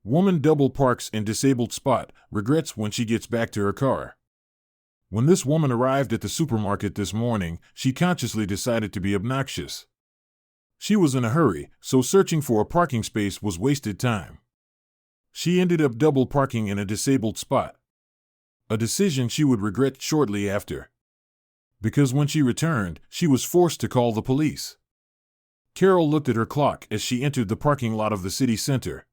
Woman double parks in disabled spot, regrets when she gets back to her car. When this woman arrived at the supermarket this morning, she consciously decided to be obnoxious. She was in a hurry, so searching for a parking space was wasted time. She ended up double parking in a disabled spot. A decision she would regret shortly after. Because when she returned, she was forced to call the police. Carol looked at her clock as she entered the parking lot of the city center.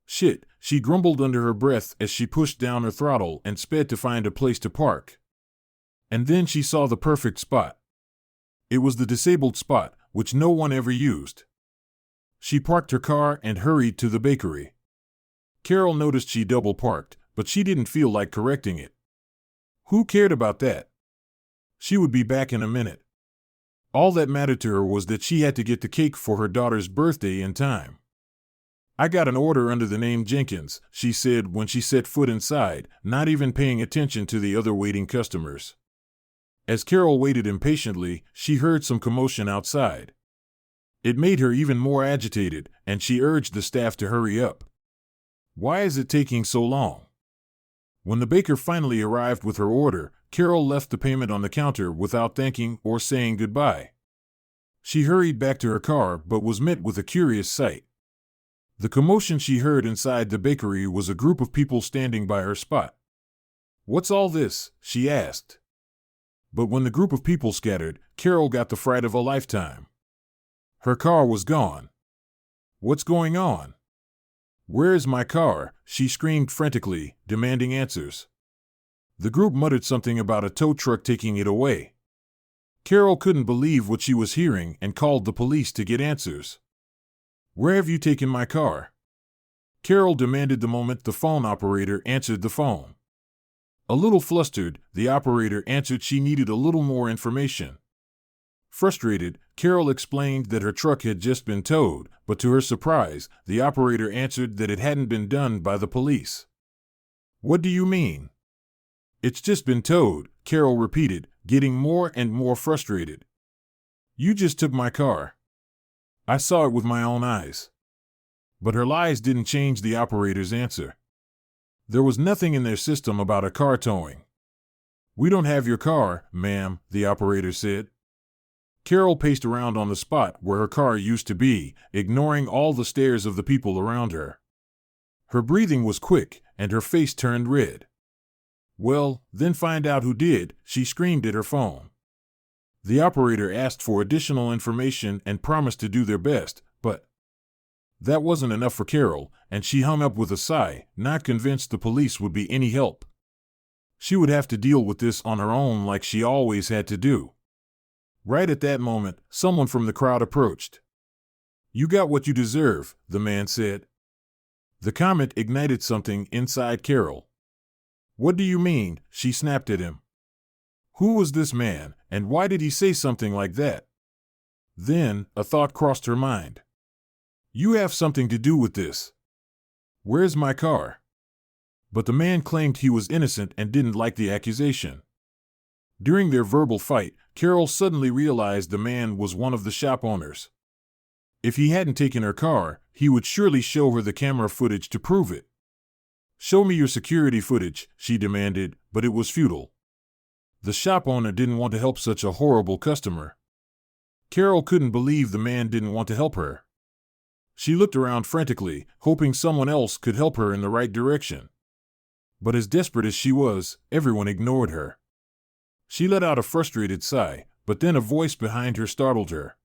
Shit, she grumbled under her breath as she pushed down her throttle and sped to find a place to park. And then she saw the perfect spot. It was the disabled spot, which no one ever used. She parked her car and hurried to the bakery. Carol noticed she double parked, but she didn't feel like correcting it. Who cared about that? She would be back in a minute. All that mattered to her was that she had to get the cake for her daughter's birthday in time. I got an order under the name Jenkins, she said when she set foot inside, not even paying attention to the other waiting customers. As Carol waited impatiently, she heard some commotion outside. It made her even more agitated, and she urged the staff to hurry up. Why is it taking so long? When the baker finally arrived with her order, Carol left the payment on the counter without thanking or saying goodbye. She hurried back to her car but was met with a curious sight. The commotion she heard inside the bakery was a group of people standing by her spot. "What's all this?" she asked. But when the group of people scattered, Carol got the fright of a lifetime. Her car was gone. "What's going on? Where is my car?" she screamed frantically, demanding answers. The group muttered something about a tow truck taking it away. Carol couldn't believe what she was hearing and called the police to get answers. "Where have you taken my car?" Carol demanded the moment the phone operator answered the phone. A little flustered, the operator answered she needed a little more information. Frustrated, Carol explained that her truck had just been towed, but to her surprise, the operator answered that it hadn't been done by the police. "What do you mean?" "It's just been towed," Carol repeated, getting more and more frustrated. "You just took my car. I saw it with my own eyes." But her lies didn't change the operator's answer. There was nothing in their system about a car towing. "We don't have your car, ma'am," the operator said. Carol paced around on the spot where her car used to be, ignoring all the stares of the people around her. Her breathing was quick, and her face turned red. "Well, then find out who did," she screamed at her phone. The operator asked for additional information and promised to do their best, but that wasn't enough for Carol, and she hung up with a sigh, not convinced the police would be any help. She would have to deal with this on her own like she always had to do. Right at that moment, someone from the crowd approached. "You got what you deserve," the man said. The comment ignited something inside Carol. "What do you mean?" she snapped at him. Who was this man, and why did he say something like that? Then, a thought crossed her mind. "You have something to do with this. Where's my car?" But the man claimed he was innocent and didn't like the accusation. During their verbal fight, Carol suddenly realized the man was one of the shop owners. If he hadn't taken her car, he would surely show her the camera footage to prove it. "Show me your security footage," she demanded, but it was futile. The shop owner didn't want to help such a horrible customer. Carol couldn't believe the man didn't want to help her. She looked around frantically, hoping someone else could help her in the right direction. But as desperate as she was, everyone ignored her. She let out a frustrated sigh, but then a voice behind her startled her.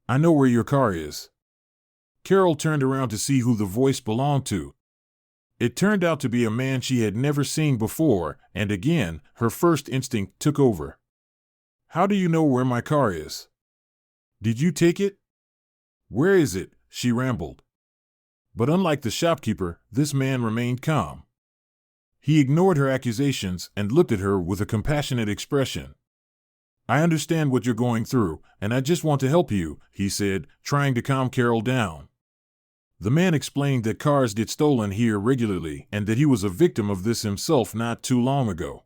"I know where your car is." Carol turned around to see who the voice belonged to. It turned out to be a man she had never seen before, and again, her first instinct took over. "How do you know where my car is? Did you take it? Where is it?" she rambled. But unlike the shopkeeper, this man remained calm. He ignored her accusations and looked at her with a compassionate expression. "I understand what you're going through, and I just want to help you," he said, trying to calm Carol down. The man explained that cars get stolen here regularly and that he was a victim of this himself not too long ago.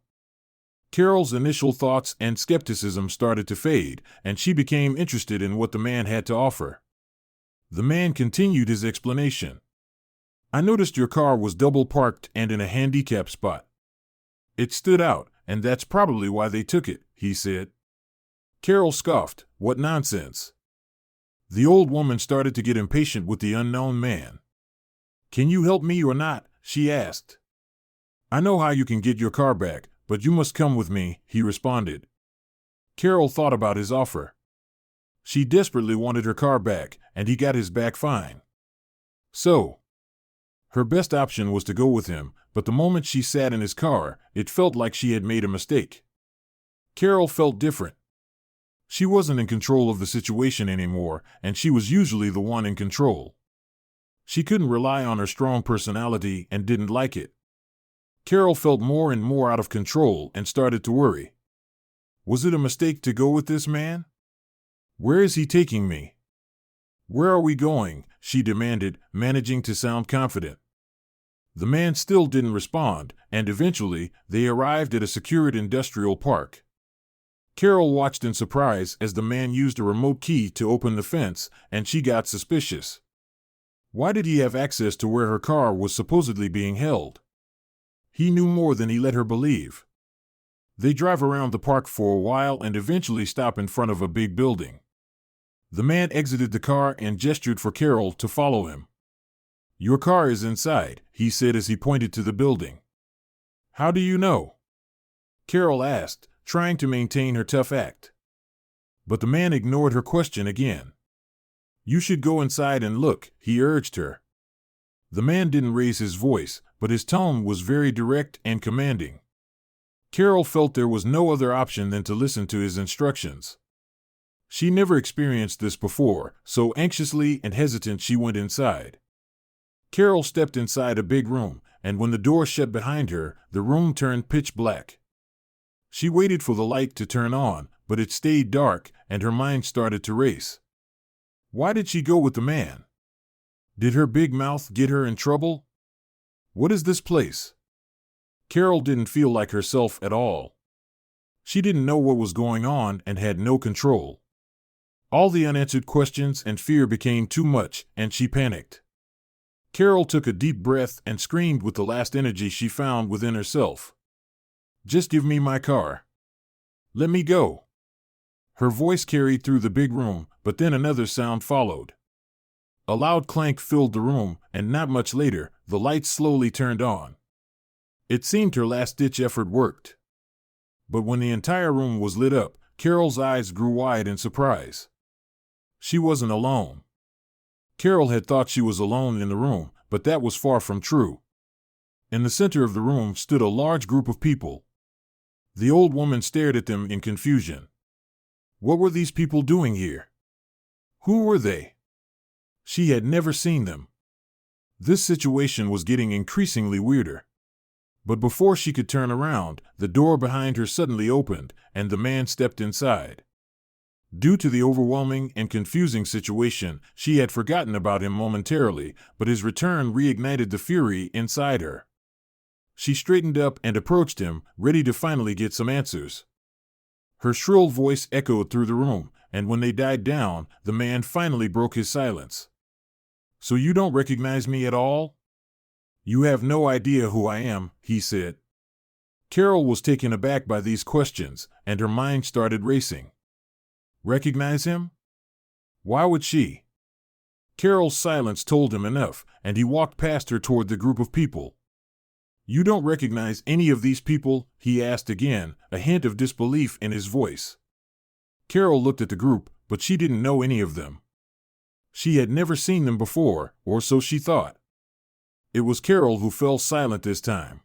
Carol's initial thoughts and skepticism started to fade, and she became interested in what the man had to offer. The man continued his explanation. I noticed your car was double parked and in a handicapped spot. It stood out, and that's probably why they took it, he said. Carol scoffed. What nonsense. The old woman started to get impatient with the unknown man. Can you help me or not? She asked. I know how you can get your car back, but you must come with me, he responded. Carol thought about his offer. She desperately wanted her car back, and he got his back fine. So, her best option was to go with him, but the moment she sat in his car, it felt like she had made a mistake. Carol felt different. She wasn't in control of the situation anymore, and she was usually the one in control. She couldn't rely on her strong personality and didn't like it. Carol felt more and more out of control and started to worry. Was it a mistake to go with this man? Where is he taking me? Where are we going? She demanded, managing to sound confident. The man still didn't respond, and eventually, they arrived at a secured industrial park. Carol watched in surprise as the man used a remote key to open the fence, and she got suspicious. Why did he have access to where her car was supposedly being held? He knew more than he let her believe. They drive around the park for a while and eventually stop in front of a big building. The man exited the car and gestured for Carol to follow him. Your car is inside, he said as he pointed to the building. How do you know? Carol asked, trying to maintain her tough act. But the man ignored her question again. You should go inside and look, he urged her. The man didn't raise his voice, but his tone was very direct and commanding. Carol felt there was no other option than to listen to his instructions. She never experienced this before, so anxiously and hesitant she went inside. Carol stepped inside a big room, and when the door shut behind her, the room turned pitch black. She waited for the light to turn on, but it stayed dark, and her mind started to race. Why did she go with the man? Did her big mouth get her in trouble? What is this place? Carol didn't feel like herself at all. She didn't know what was going on and had no control. All the unanswered questions and fear became too much, and she panicked. Carol took a deep breath and screamed with the last energy she found within herself. Just give me my car. Let me go. Her voice carried through the big room, but then another sound followed. A loud clank filled the room, and not much later, the lights slowly turned on. It seemed her last-ditch effort worked. But when the entire room was lit up, Carol's eyes grew wide in surprise. She wasn't alone. Carol had thought she was alone in the room, but that was far from true. In the center of the room stood a large group of people. The old woman stared at them in confusion. What were these people doing here? Who were they? She had never seen them. This situation was getting increasingly weirder. But before she could turn around, the door behind her suddenly opened, and the man stepped inside. Due to the overwhelming and confusing situation, she had forgotten about him momentarily, but his return reignited the fury inside her. She straightened up and approached him, ready to finally get some answers. Her shrill voice echoed through the room, and when they died down, the man finally broke his silence. So you don't recognize me at all? You have no idea who I am, he said. Carol was taken aback by these questions, and her mind started racing. Recognize him? Why would she? Carol's silence told him enough, and he walked past her toward the group of people. You don't recognize any of these people? He asked again, a hint of disbelief in his voice. Carol looked at the group, but she didn't know any of them. She had never seen them before, or so she thought. It was Carol who fell silent this time.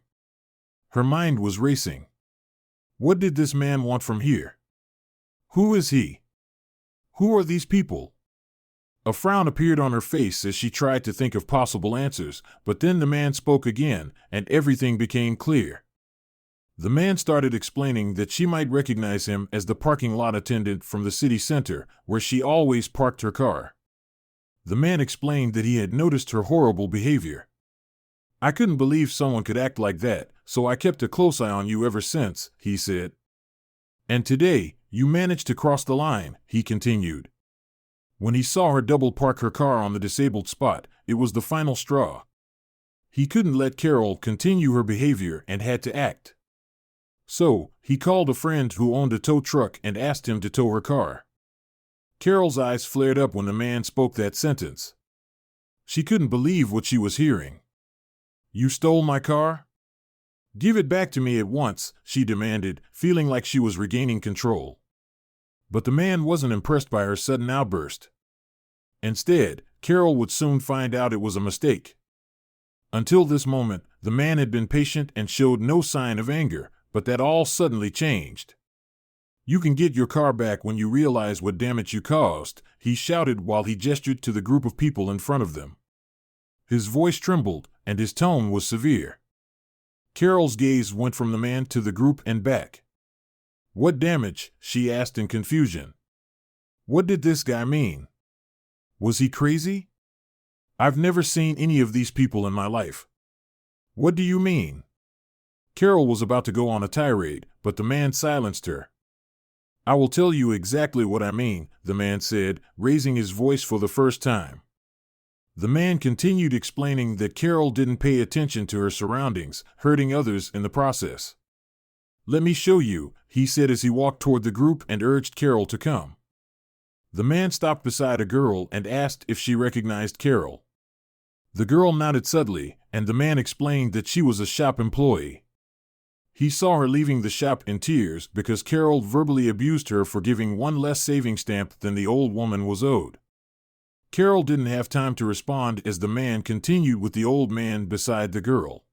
Her mind was racing. What did this man want from here? Who is he? Who are these people? A frown appeared on her face as she tried to think of possible answers, but then the man spoke again, and everything became clear. The man started explaining that she might recognize him as the parking lot attendant from the city center, where she always parked her car. The man explained that he had noticed her horrible behavior. I couldn't believe someone could act like that, so I kept a close eye on you ever since, he said. And today, you managed to cross the line, he continued. When he saw her double park her car on the disabled spot, it was the final straw. He couldn't let Carol continue her behavior and had to act. So, he called a friend who owned a tow truck and asked him to tow her car. Carol's eyes flared up when the man spoke that sentence. She couldn't believe what she was hearing. "You stole my car? Give it back to me at once," she demanded, feeling like she was regaining control. But the man wasn't impressed by her sudden outburst. Instead, Carol would soon find out it was a mistake. Until this moment, the man had been patient and showed no sign of anger, but that all suddenly changed. "You can get your car back when you realize what damage you caused," he shouted while he gestured to the group of people in front of them. His voice trembled, and his tone was severe. Carol's gaze went from the man to the group and back. "What damage?" she asked in confusion. What did this guy mean? Was he crazy? I've never seen any of these people in my life. What do you mean? Carol was about to go on a tirade, but the man silenced her. "I will tell you exactly what I mean," the man said, raising his voice for the first time. The man continued explaining that Carol didn't pay attention to her surroundings, hurting others in the process. "Let me show you," he said as he walked toward the group and urged Carol to come. The man stopped beside a girl and asked if she recognized Carol. The girl nodded subtly, and the man explained that she was a shop employee. He saw her leaving the shop in tears because Carol verbally abused her for giving one less saving stamp than the old woman was owed. Carol didn't have time to respond as the man continued with the old man beside the girl.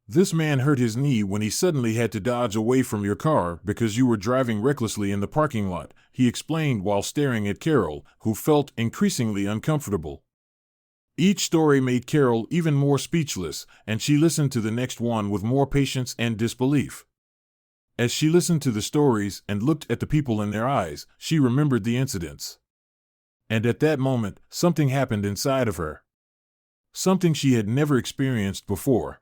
"This man hurt his knee when he suddenly had to dodge away from your car because you were driving recklessly in the parking lot," he explained while staring at Carol, who felt increasingly uncomfortable. Each story made Carol even more speechless, and she listened to the next one with more patience and disbelief. As she listened to the stories and looked at the people in their eyes, she remembered the incidents. And at that moment, something happened inside of her. Something she had never experienced before.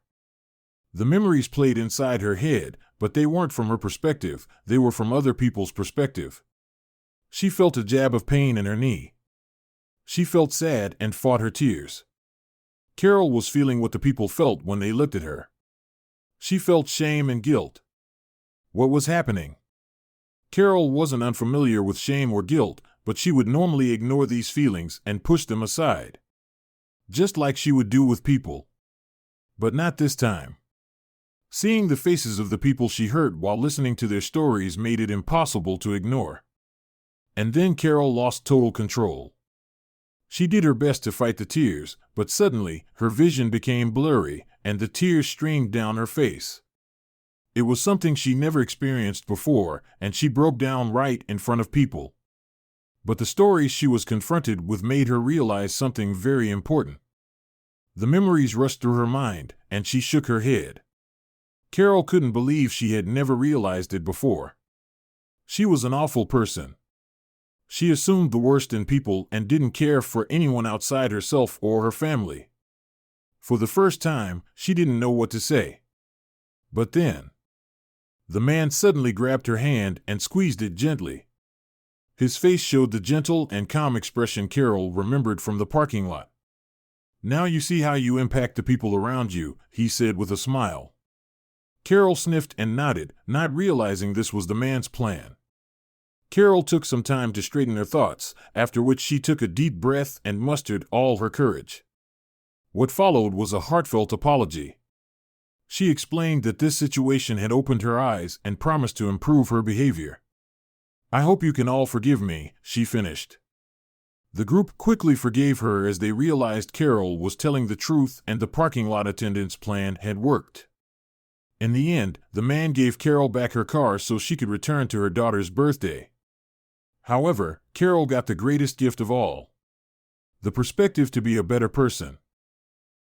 The memories played inside her head, but they weren't from her perspective, they were from other people's perspective. She felt a jab of pain in her knee. She felt sad and fought her tears. Carol was feeling what the people felt when they looked at her. She felt shame and guilt. What was happening? Carol wasn't unfamiliar with shame or guilt, but she would normally ignore these feelings and push them aside. Just like she would do with people. But not this time. Seeing the faces of the people she hurt while listening to their stories made it impossible to ignore. And then Carol lost total control. She did her best to fight the tears, but suddenly her vision became blurry, and the tears streamed down her face. It was something she never experienced before, and she broke down right in front of people. But the stories she was confronted with made her realize something very important. The memories rushed through her mind, and she shook her head. Carol couldn't believe she had never realized it before. She was an awful person. She assumed the worst in people and didn't care for anyone outside herself or her family. For the first time, she didn't know what to say. But then, the man suddenly grabbed her hand and squeezed it gently. His face showed the gentle and calm expression Carol remembered from the parking lot. "Now you see how you impact the people around you," he said with a smile. Carol sniffed and nodded, not realizing this was the man's plan. Carol took some time to straighten her thoughts, after which she took a deep breath and mustered all her courage. What followed was a heartfelt apology. She explained that this situation had opened her eyes and promised to improve her behavior. "I hope you can all forgive me," she finished. The group quickly forgave her as they realized Carol was telling the truth and the parking lot attendant's plan had worked. In the end, the man gave Carol back her car so she could return to her daughter's birthday. However, Carol got the greatest gift of all: the perspective to be a better person.